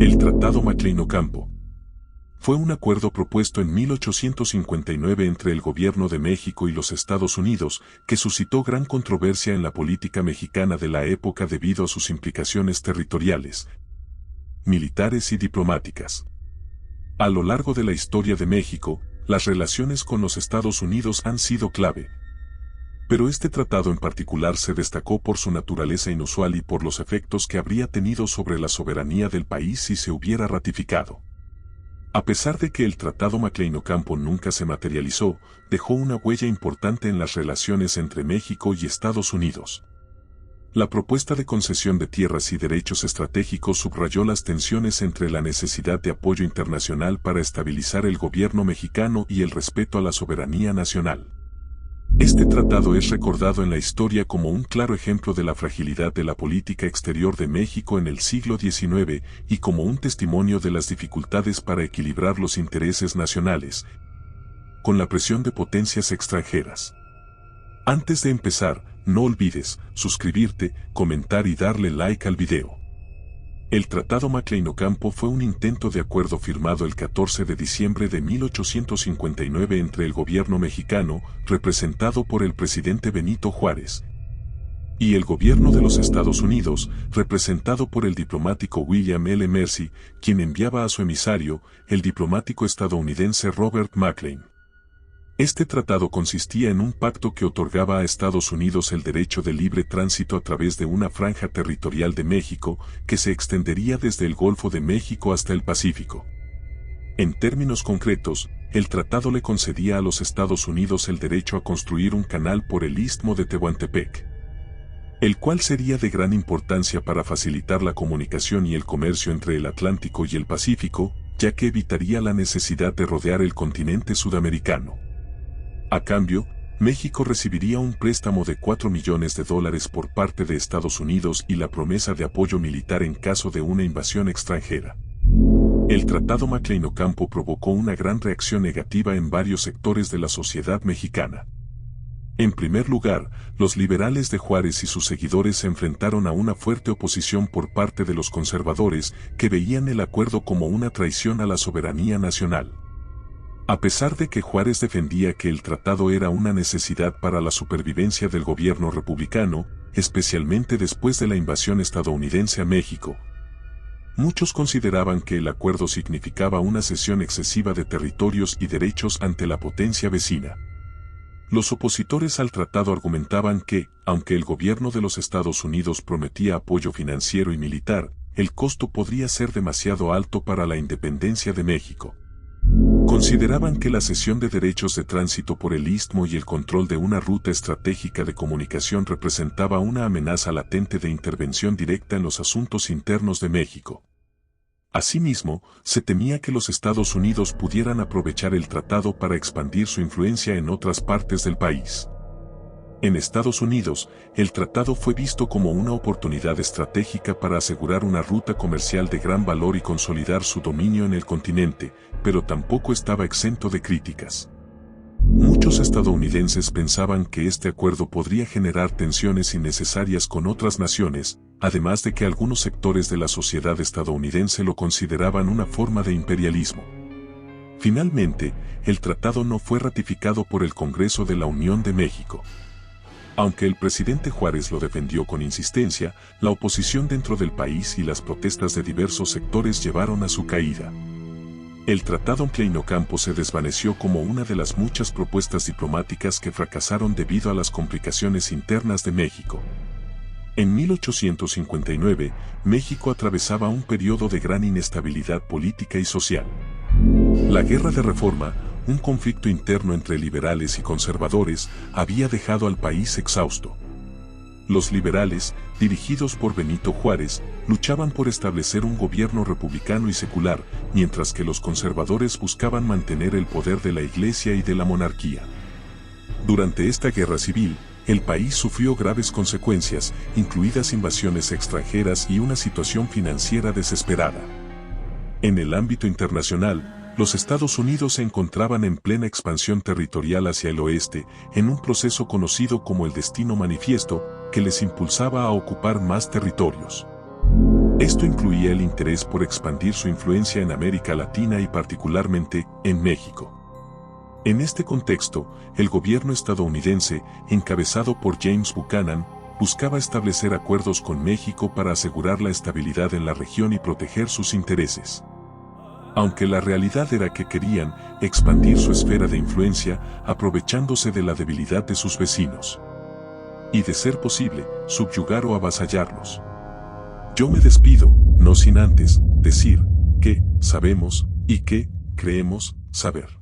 El Tratado Maclean-Ocampo fue un acuerdo propuesto en 1859 entre el Gobierno de México y los Estados Unidos, que suscitó gran controversia en la política mexicana de la época debido a sus implicaciones territoriales, militares y diplomáticas. A lo largo de la historia de México, las relaciones con los Estados Unidos han sido clave. Pero este tratado en particular se destacó por su naturaleza inusual y por los efectos que habría tenido sobre la soberanía del país si se hubiera ratificado. A pesar de que el Tratado Maclean-Ocampo nunca se materializó, dejó una huella importante en las relaciones entre México y Estados Unidos. La propuesta de concesión de tierras y derechos estratégicos subrayó las tensiones entre la necesidad de apoyo internacional para estabilizar el gobierno mexicano y el respeto a la soberanía nacional. Este tratado es recordado en la historia como un claro ejemplo de la fragilidad de la política exterior de México en el siglo XIX y como un testimonio de las dificultades para equilibrar los intereses nacionales con la presión de potencias extranjeras. Antes de empezar, no olvides suscribirte, comentar y darle like al video. El Tratado Maclean-Ocampo fue un intento de acuerdo firmado el 14 de diciembre de 1859 entre el gobierno mexicano, representado por el presidente Benito Juárez, y el gobierno de los Estados Unidos, representado por el diplomático William L. Mercy, quien enviaba a su emisario, el diplomático estadounidense Robert McLean. Este tratado consistía en un pacto que otorgaba a Estados Unidos el derecho de libre tránsito a través de una franja territorial de México que se extendería desde el Golfo de México hasta el Pacífico. En términos concretos, el tratado le concedía a los Estados Unidos el derecho a construir un canal por el Istmo de Tehuantepec, el cual sería de gran importancia para facilitar la comunicación y el comercio entre el Atlántico y el Pacífico, ya que evitaría la necesidad de rodear el continente sudamericano. A cambio, México recibiría un préstamo de $4 millones por parte de Estados Unidos y la promesa de apoyo militar en caso de una invasión extranjera. El Tratado Maclean-Ocampo provocó una gran reacción negativa en varios sectores de la sociedad mexicana. En primer lugar, los liberales de Juárez y sus seguidores se enfrentaron a una fuerte oposición por parte de los conservadores, que veían el acuerdo como una traición a la soberanía nacional. A pesar de que Juárez defendía que el tratado era una necesidad para la supervivencia del gobierno republicano, especialmente después de la invasión estadounidense a México, muchos consideraban que el acuerdo significaba una cesión excesiva de territorios y derechos ante la potencia vecina. Los opositores al tratado argumentaban que, aunque el gobierno de los Estados Unidos prometía apoyo financiero y militar, el costo podría ser demasiado alto para la independencia de México. Consideraban que la cesión de derechos de tránsito por el Istmo y el control de una ruta estratégica de comunicación representaba una amenaza latente de intervención directa en los asuntos internos de México. Asimismo, se temía que los Estados Unidos pudieran aprovechar el tratado para expandir su influencia en otras partes del país. En Estados Unidos, el tratado fue visto como una oportunidad estratégica para asegurar una ruta comercial de gran valor y consolidar su dominio en el continente, pero tampoco estaba exento de críticas. Muchos estadounidenses pensaban que este acuerdo podría generar tensiones innecesarias con otras naciones, además de que algunos sectores de la sociedad estadounidense lo consideraban una forma de imperialismo. Finalmente, el tratado no fue ratificado por el Congreso de la Unión de México. Aunque el presidente Juárez lo defendió con insistencia, la oposición dentro del país y las protestas de diversos sectores llevaron a su caída. El Tratado Maclean-Ocampo se desvaneció como una de las muchas propuestas diplomáticas que fracasaron debido a las complicaciones internas de México. En 1859, México atravesaba un periodo de gran inestabilidad política y social. La Guerra de Reforma, un conflicto interno entre liberales y conservadores, había dejado al país exhausto. Los liberales, dirigidos por Benito Juárez, luchaban por establecer un gobierno republicano y secular, mientras que los conservadores buscaban mantener el poder de la Iglesia y de la monarquía. Durante esta guerra civil, el país sufrió graves consecuencias, incluidas invasiones extranjeras y una situación financiera desesperada. En el ámbito internacional, los Estados Unidos se encontraban en plena expansión territorial hacia el oeste, en un proceso conocido como el Destino Manifiesto, que les impulsaba a ocupar más territorios. Esto incluía el interés por expandir su influencia en América Latina y particularmente en México. En este contexto, el gobierno estadounidense, encabezado por James Buchanan, buscaba establecer acuerdos con México para asegurar la estabilidad en la región y proteger sus intereses. Aunque la realidad era que querían expandir su esfera de influencia aprovechándose de la debilidad de sus vecinos. Y de ser posible, subyugar o avasallarlos. Yo me despido, no sin antes decir que sabemos y que creemos saber.